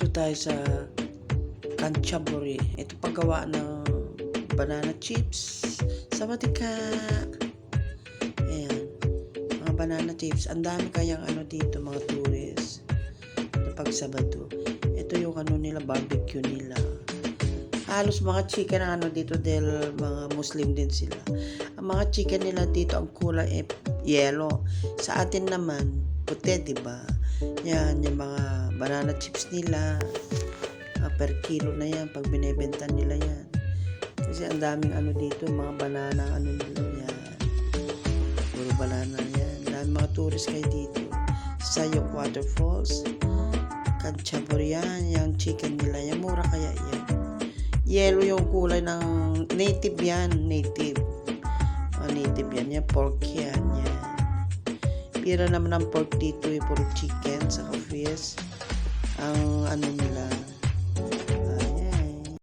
Dito tayo sa Kanchaburi. Ito paggawa ng banana chips. Sawadika. Ayan. Mga banana chips. Ang dami kayang dito, mga tourists. Pag Sabado. Ito yung nila, barbecue nila. Halos mga chicken dito dahil mga Muslim din sila. Ang mga chicken nila dito, ang kulay yellow. Sa atin naman, puti, diba? Yan, yung mga banana chips nila. Per kilo na yan pag binebenta nila yan. Kasi ang daming dito, mga banana nila yan. Puro banana yan. Daming mga tourist kayo dito. Sayok Waterfalls. Kanchaburi yan. Yung chicken nila yan. Mura kaya yan. Yellow yung kulay ng native yan. Native. Native yan. Yan pork yan. Yan. Pira naman ang pork dito. Puro chicken sa fish. Ang nila